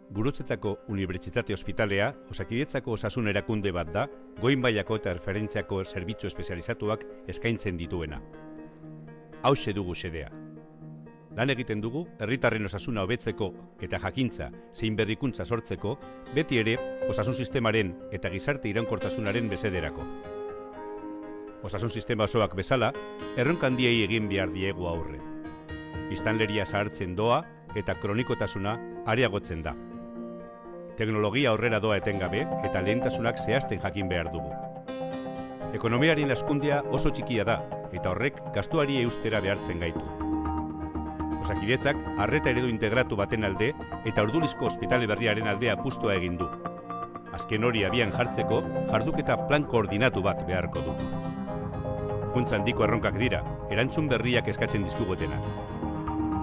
Gurutzetako Unibertsitate Ospitalea Osakidetzako osasun erakunde bat da, goi mailako eta erreferentziako zerbitzu espezializatuak eskaintzen dituena. Hauxe dugu xedea. Lan egiten dugu, herritarren osasuna hobetzeko eta jakintza zein berrikuntza sortzeko, beti ere osasun sistemaren eta gizarte iraunkortasunaren besederako. Osasun sistema osoak bezala, erronka handiei egin behar diegu aurre. Biztanleria zahartzen doa eta kronikotasuna areagotzen da. Teknologia aurrera doa etengabe eta lehentasunak zehazten jakin behar dugu. Ekonomiaren hazkundea oso txikia da eta horrek gastuari eustera behartzen gaitu. Osakidetzak arreta eredu integratu baten alde eta Ordulizko ospitale berriaren aldea apustua egin du. Azken hori abian jartzeko jarduketa plan koordinatu bat beharko du. Funtsa handiko erronkak dira, erantzun berriak eskatzen dizkugutenak.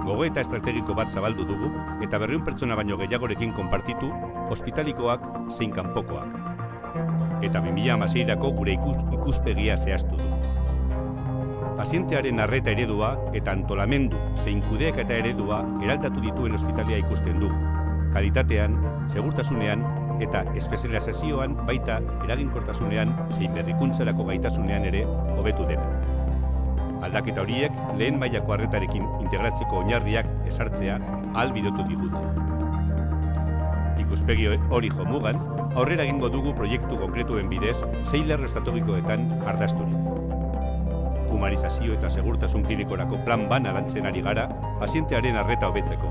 Gogoeta estrategiko bat zabaldu dugu eta 200 pertsona baino gehiagorekin konpartitu ospitalikoak zein kanpokoak. Eta 2016-rako gure ikuspegia zehaztu du. Pazientearen arreta eredua eta antolamendu zein kudeaketa eredua eraldatu dituen ospitalea ikusten dugu. Kalitatean, segurtasunean eta espezializazioan baita eraginkortasunean zein berrikuntzarako gaitasunean ere hobetu dena. Aldaketa horiek lehen mailako arretarekin integratzeko oinarriak ezartzea ahalbidetu digute. Ikuspegi hori jomugan, aurrera egingo dugu proiektu konkretuen bidez 6 lerro estrategikoetan ardazturik. Humanizazio eta segurtasun klinikorako plan bana lantzen ari gara pazientearen arreta hobetzeko.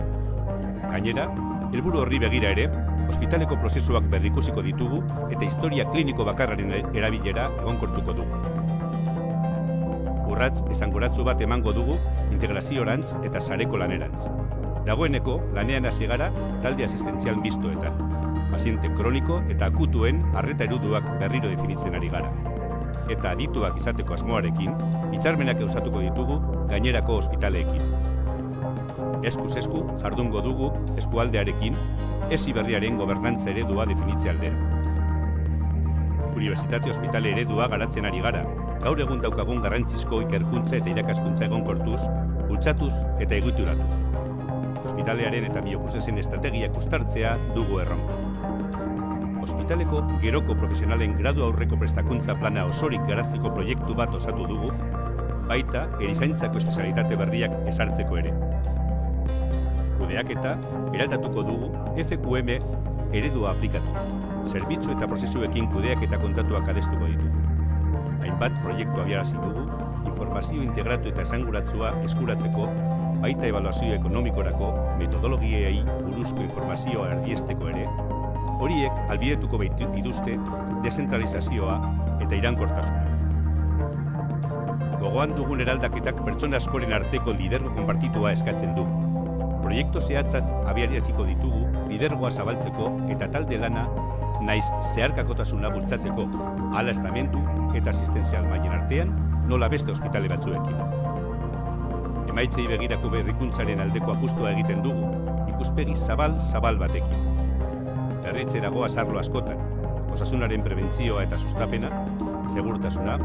Gainera, helburu horri begira ere, ospitaleko prozesuak berrikusiko ditugu eta historia kliniko bakarraren erabilera egonkortuko dugu. Urratz esangoratzu bat emango dugu integraziorantz eta sareko lanerantz. Dagoeneko lanean hasi gara talde asistentzial mistoetan. Paziente kroniko eta akutuen arreta ereduak berriro definitzen ari gara. Eta adituak izateko asmoarekin, hitzarmenak osatuko ditugu gainerako ospitaleekin. Eskuz esku jardungo dugu eskualdearekin esi berriaren gobernantza eredua definitze aldera. Unibertsitate Ospitale eredua garatzen ari gara, gaur egun daukagun garrantzizko ikerkuntza eta irakaskuntza egonkortuz, bultzatuz eta egituratuz. Ospitalearen eta bioprozesen estrategiak uztartzea dugu erronka. Ospitaleko geroko profesionalen gradu aurreko prestakuntza plana osorik garatzeko proiektu bat osatu dugu, baita erizaintzako espezialitate berriak ezartzeko ere. Kudeaketa eraldatuko dugu FQM eredua aplikatuz. Zerbitzu eta prozesuekin kudeaketa kontatuak adestuko ditugu. Hainbat proiektu abiarazi dugu, informazio integratu eta esanguratsua eskuratzeko, baita ebaluazio ekonomikorako metodologiei buruzko informazioa erdiesteko ere, horiek albidetuko dituzte dezentralizazioa eta iraunkortasuna. Gogoan dugun eraldaketak pertsona askoren arteko lidergo konpartitua eskatzen du. Proiektu zehatzak abiaraziko ditugu lidergoa zabaltzeko eta talde lana naiz zeharkakotasuna bultzatzeko, hala estamentu eta asistentzial mailen artean, nola beste ospitale batzuekin. Emaitzei begirako berrikuntzaren aldeko apustua egiten dugu, ikuspegi zabal batekin. Berritzerago azarlo askotan, osasunaren prebentzioa eta sustapena, segurtasuna,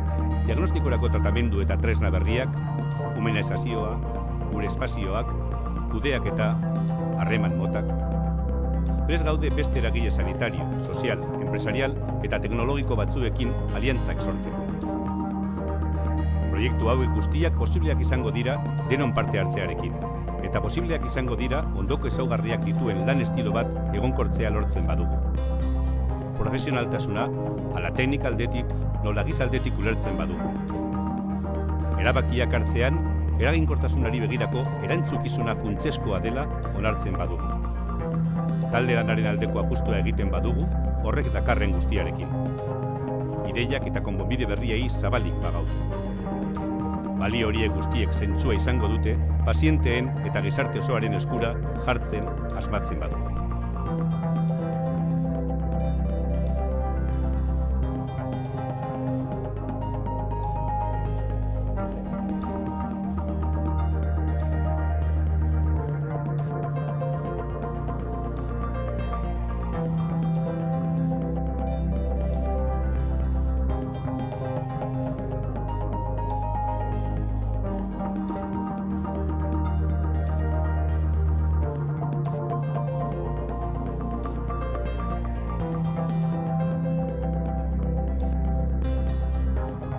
diagnostikorako tratamendu eta tresna berriak, humanizazioa, gure espazioak, kudeaketa, harreman motak. Prest gaude beste eragile sanitario, sozial, empresarial eta teknologiko batzuekin aliantzak sortzeko. Proiektu hauek guztiak posibleak izango dira denon parte hartzearekin, eta posibleak izango dira ondoko ezaugarriak dituen lan estilo bat egonkortzea lortzen badugu. Profesionaltasuna, ala teknika aldetik, nola giza aldetik ulertzen badugu. Erabakiak hartzean, eraginkortasunari begirako erantzukizuna funtseskoa dela onartzen badugu. Talde lanaren aldeko apustua egiten badugu, horrek dakarren guztiarekin. Ideiak eta konponbide berriei zabalik bagaude. Balio horiek guztiek zentzua izango dute, pazienteen eta gizarte osoaren eskura jartzen asmatzen badugu.